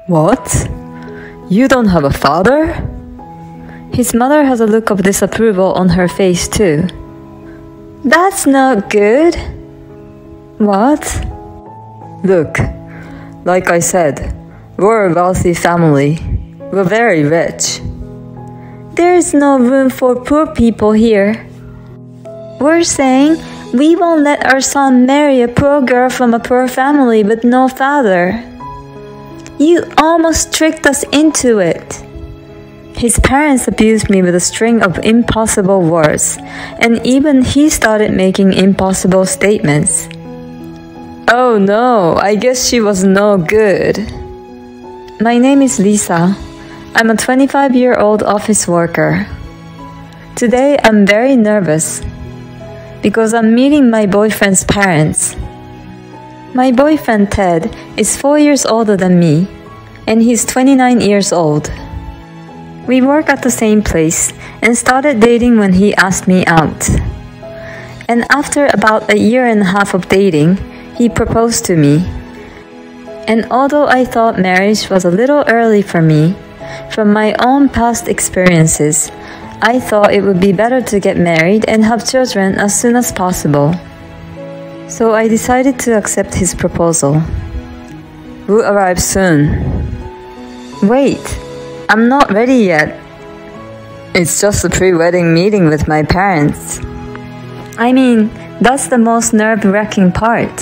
What? You don't have a father? His mother has a look of disapproval on her face too. That's not good. What? Look, like I said, we're a wealthy family. We're very rich. There's no room for poor people here. We're saying we won't let our son marry a poor girl from a poor family with no father. You almost tricked us into it. His parents abused me with a string of impossible words, and even he started making impossible statements. Oh no, I guess she was no good. My name is Lisa. I'm a 25-year-old office worker. Today I'm very nervous because I'm meeting my boyfriend's parents. My boyfriend Ted is 4 years older than me, and he's 29 years old. We work at the same place and started dating when he asked me out. And after about a year and a half of dating, he proposed to me. And although I thought marriage was a little early for me, from my own past experiences, I thought it would be better to get married and have children as soon as possible. So I decided to accept his proposal. We'll arrive soon. Wait, I'm not ready yet. It's just a pre-wedding meeting with my parents. I mean, that's the most nerve-wracking part.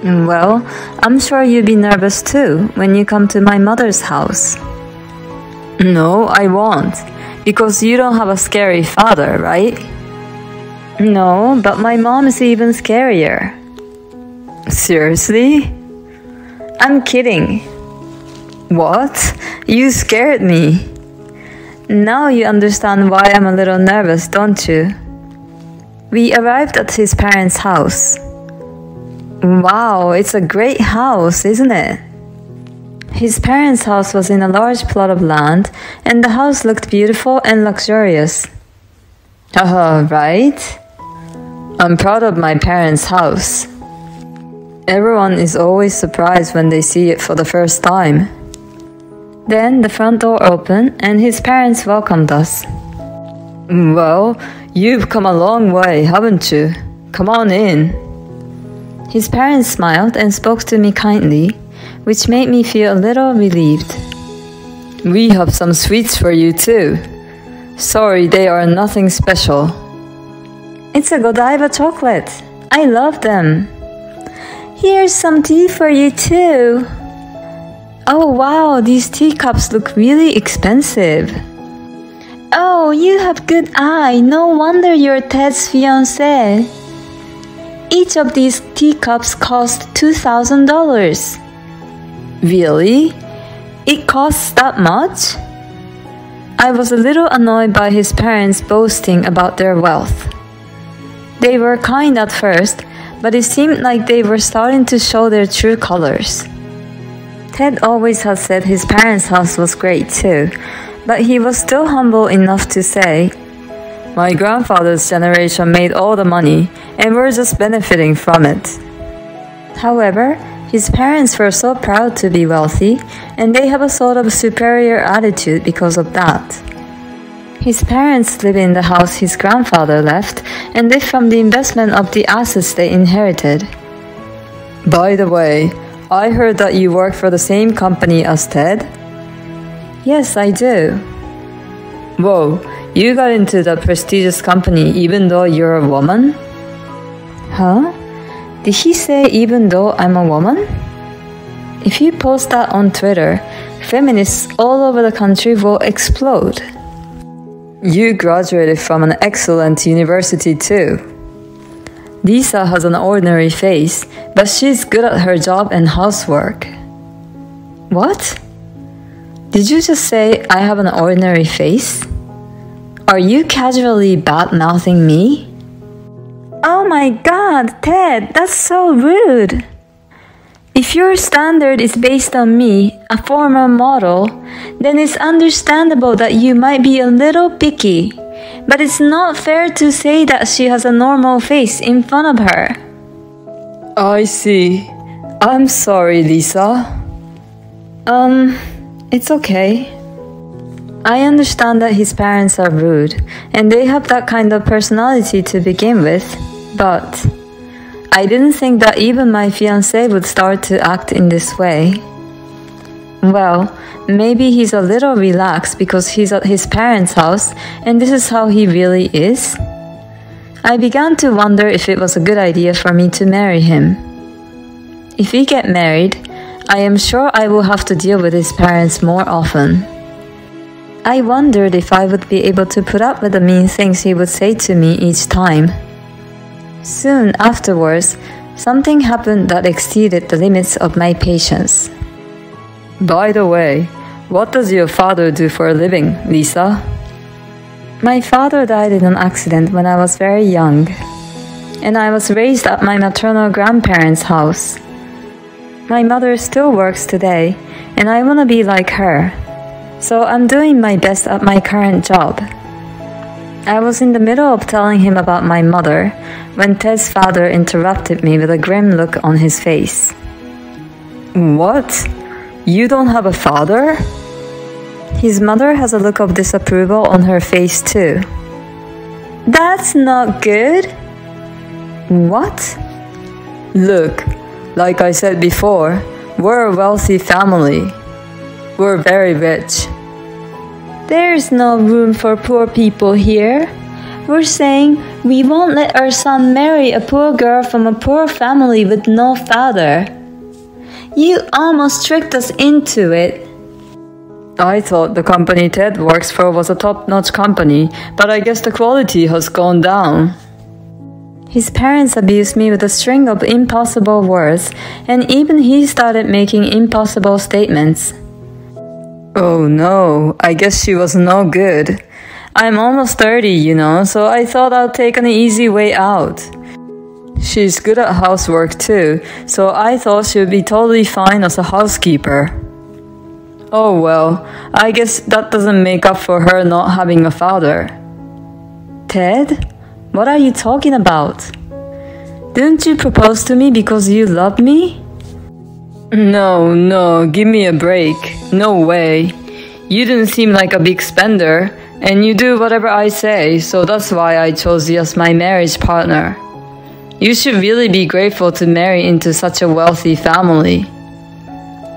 Well, I'm sure you'll be nervous too when you come to my mother's house. No, I won't, because you don't have a scary father, right? No, but my mom is even scarier. Seriously? I'm kidding. What? You scared me. Now you understand why I'm a little nervous, don't you? We arrived at his parents' house. Wow, it's a great house, isn't it? His parents' house was in a large plot of land, and the house looked beautiful and luxurious. Right? I'm proud of my parents' house. Everyone is always surprised when they see it for the first time. Then the front door opened and his parents welcomed us. Well, you've come a long way, haven't you? Come on in. His parents smiled and spoke to me kindly, which made me feel a little relieved. We have some sweets for you too. Sorry, they are nothing special. It's a Godiva chocolate. I love them. Here's some tea for you too. Oh wow, these teacups look really expensive. Oh, you have good eye. No wonder you're Ted's fiancé. Each of these teacups cost $2,000. Really? It costs that much? I was a little annoyed by his parents boasting about their wealth. They were kind at first, but it seemed like they were starting to show their true colors. Ted always had said his parents' house was great too, but he was still humble enough to say, "My grandfather's generation made all the money, and we're just benefiting from it." However, his parents were so proud to be wealthy, and they have a sort of superior attitude because of that. His parents live in the house his grandfather left and live from the investment of the assets they inherited. By the way, I heard that you work for the same company as Ted? Yes, I do. Whoa, you got into that prestigious company even though you're a woman? Huh? Did he say even though I'm a woman? If you post that on Twitter, feminists all over the country will explode. You graduated from an excellent university too. Lisa has an ordinary face, but she's good at her job and housework. What? Did you just say I have an ordinary face? Are you casually bad-mouthing me? Oh my god, Ted, that's so rude. If your standard is based on me, a former model, then it's understandable that you might be a little picky. But it's not fair to say that she has a normal face in front of her. I see. I'm sorry, Lisa. It's okay. I understand that his parents are rude, and they have that kind of personality to begin with, but I didn't think that even my fiancé would start to act in this way. Well, maybe he's a little relaxed because he's at his parents' house, and this is how he really is. I began to wonder if it was a good idea for me to marry him. If we get married, I am sure I will have to deal with his parents more often. I wondered if I would be able to put up with the mean things he would say to me each time. Soon afterwards, something happened that exceeded the limits of my patience. By the way, what does your father do for a living, Lisa? My father died in an accident when I was very young, and I was raised at my maternal grandparents' house. My mother still works today, and I want to be like her, so I'm doing my best at my current job. I was in the middle of telling him about my mother when Ted's father interrupted me with a grim look on his face. What? You don't have a father? His mother has a look of disapproval on her face too. That's not good. What? Look, like I said before, we're a wealthy family. We're very rich. There's no room for poor people here. We're saying we won't let our son marry a poor girl from a poor family with no father. You almost tricked us into it. I thought the company Ted works for was a top-notch company, but I guess the quality has gone down. His parents abused me with a string of impossible words, and even he started making impossible statements. Oh no, I guess she was no good. I'm almost 30, you know, so I thought I'd take an easy way out. She's good at housework too, so I thought she would be totally fine as a housekeeper. Oh well, I guess that doesn't make up for her not having a father. Ted? What are you talking about? Didn't you propose to me because you love me? No, give me a break. No way. You didn't seem like a big spender, and you do whatever I say, so that's why I chose you as my marriage partner. You should really be grateful to marry into such a wealthy family.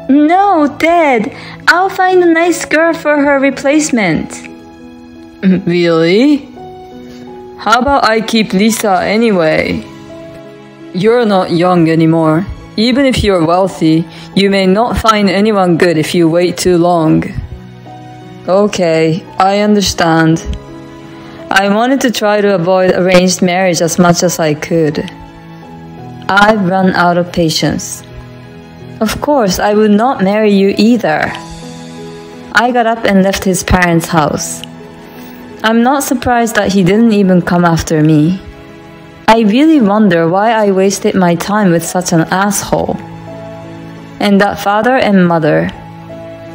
No, Ted, I'll find a nice girl for her replacement. Really? How about I keep Lisa anyway? You're not young anymore. Even if you're wealthy, you may not find anyone good if you wait too long. Okay, I understand. I wanted to try to avoid arranged marriage as much as I could. I've run out of patience. Of course, I would not marry you either. I got up and left his parents' house. I'm not surprised that he didn't even come after me. I really wonder why I wasted my time with such an asshole. And that father and mother,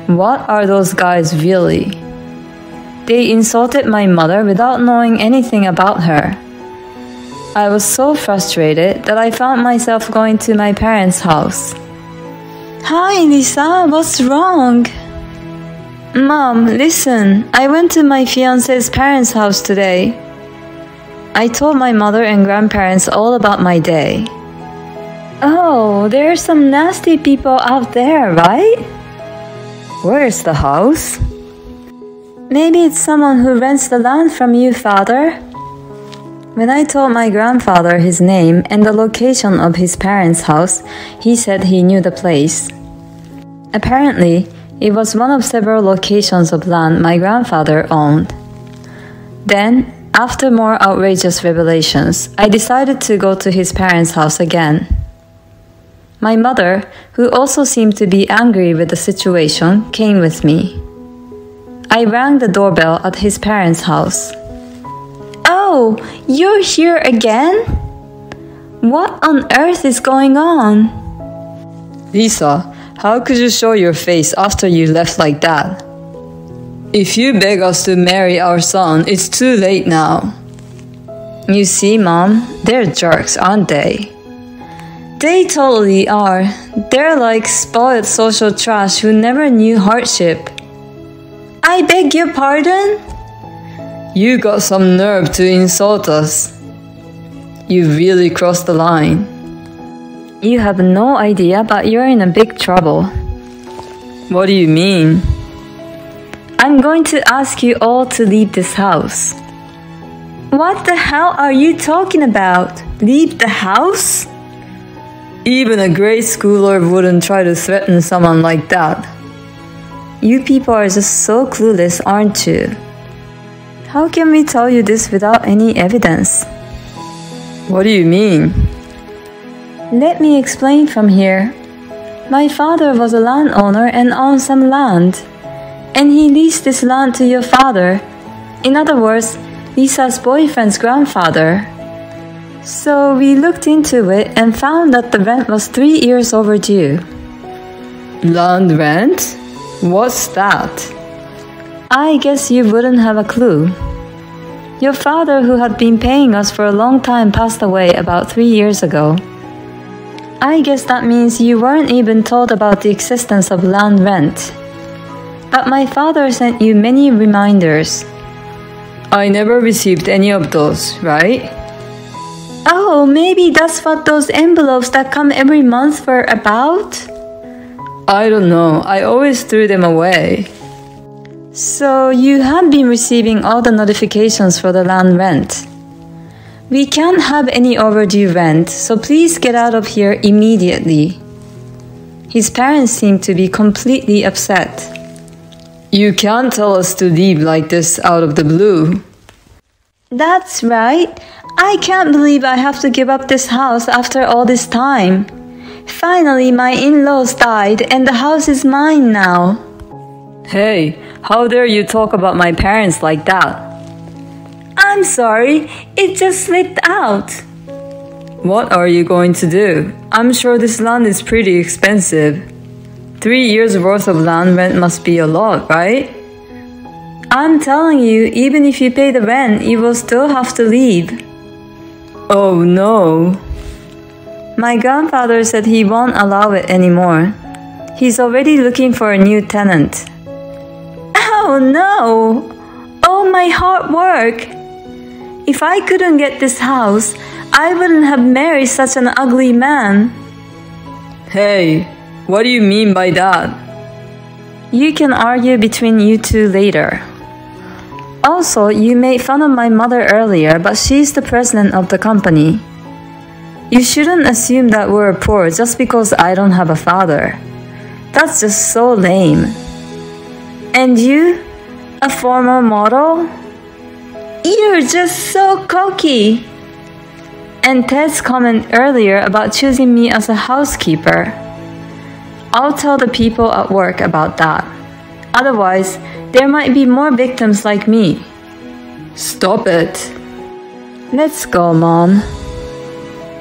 what are those guys really? They insulted my mother without knowing anything about her. I was so frustrated that I found myself going to my parents' house. Hi, Lisa, what's wrong? Mom, listen, I went to my fiancé's parents' house today. I told my mother and grandparents all about my day. Oh, there are some nasty people out there, right? Where's the house? Maybe it's someone who rents the land from you, Father. When I told my grandfather his name and the location of his parents' house, he said he knew the place. Apparently, it was one of several locations of land my grandfather owned. Then, after more outrageous revelations, I decided to go to his parents' house again. My mother, who also seemed to be angry with the situation, came with me. I rang the doorbell at his parents' house. Oh, you're here again? What on earth is going on? Lisa, how could you show your face after you left like that? If you beg us to marry our son, it's too late now. You see, Mom, they're jerks, aren't they? They totally are. They're like spoiled social trash who never knew hardship. I beg your pardon? You got some nerve to insult us. You really crossed the line. You have no idea, but you're in a big trouble. What do you mean? I'm going to ask you all to leave this house. What the hell are you talking about? Leave the house? Even a grade schooler wouldn't try to threaten someone like that. You people are just so clueless, aren't you? How can we tell you this without any evidence? What do you mean? Let me explain from here. My father was a landowner and owned some land, and he leased this land to your father. In other words, Lisa's boyfriend's grandfather. So we looked into it and found that the rent was 3 years overdue. Land rent? What's that? I guess you wouldn't have a clue. Your father, who had been paying us for a long time, passed away about 3 years ago. I guess that means you weren't even told about the existence of land rent. But my father sent you many reminders. I never received any of those, right? Oh, maybe that's what those envelopes that come every month were about? I don't know. I always threw them away. So you have been receiving all the notifications for the land rent. We can't have any overdue rent, so please get out of here immediately. His parents seem to be completely upset. You can't tell us to leave like this out of the blue. That's right. I can't believe I have to give up this house after all this time. Finally, my in-laws died and the house is mine now. Hey, how dare you talk about my parents like that? I'm sorry, it just slipped out. What are you going to do? I'm sure this land is pretty expensive. 3 years worth of land rent must be a lot, right? I'm telling you, even if you pay the rent, you will still have to leave. Oh no. My grandfather said he won't allow it anymore. He's already looking for a new tenant. Oh no! All my hard work! If I couldn't get this house, I wouldn't have married such an ugly man. Hey, what do you mean by that? You can argue between you two later. Also, you made fun of my mother earlier, but she's the president of the company. You shouldn't assume that we're poor just because I don't have a father. That's just so lame. And you? A former model? You're just so cocky. And Ted's comment earlier about choosing me as a housekeeper. I'll tell the people at work about that. Otherwise, there might be more victims like me. Stop it. Let's go, Mom.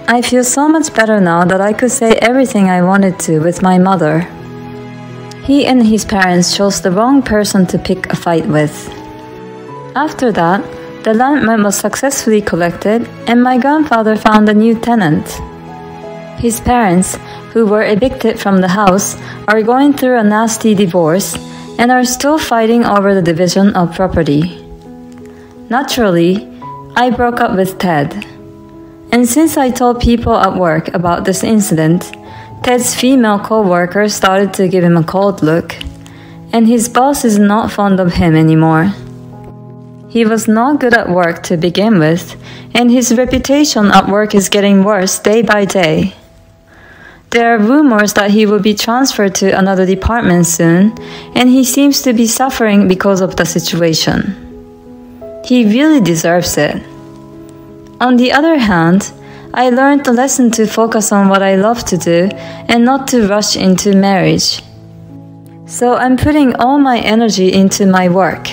I feel so much better now that I could say everything I wanted to with my mother. He and his parents chose the wrong person to pick a fight with. After that, the land rent was successfully collected and my grandfather found a new tenant. His parents, who were evicted from the house, are going through a nasty divorce and are still fighting over the division of property. Naturally, I broke up with Ted. And since I told people at work about this incident, Ted's female co-worker started to give him a cold look, and his boss is not fond of him anymore. He was not good at work to begin with, and his reputation at work is getting worse day by day. There are rumors that he will be transferred to another department soon, and he seems to be suffering because of the situation. He really deserves it. On the other hand, I learned the lesson to focus on what I love to do and not to rush into marriage. So I'm putting all my energy into my work.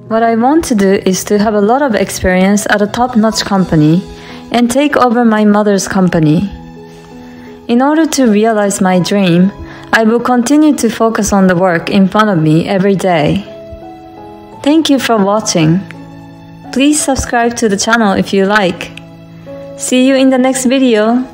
What I want to do is to have a lot of experience at a top-notch company and take over my mother's company. In order to realize my dream, I will continue to focus on the work in front of me every day. Thank you for watching. Please subscribe to the channel if you like. See you in the next video.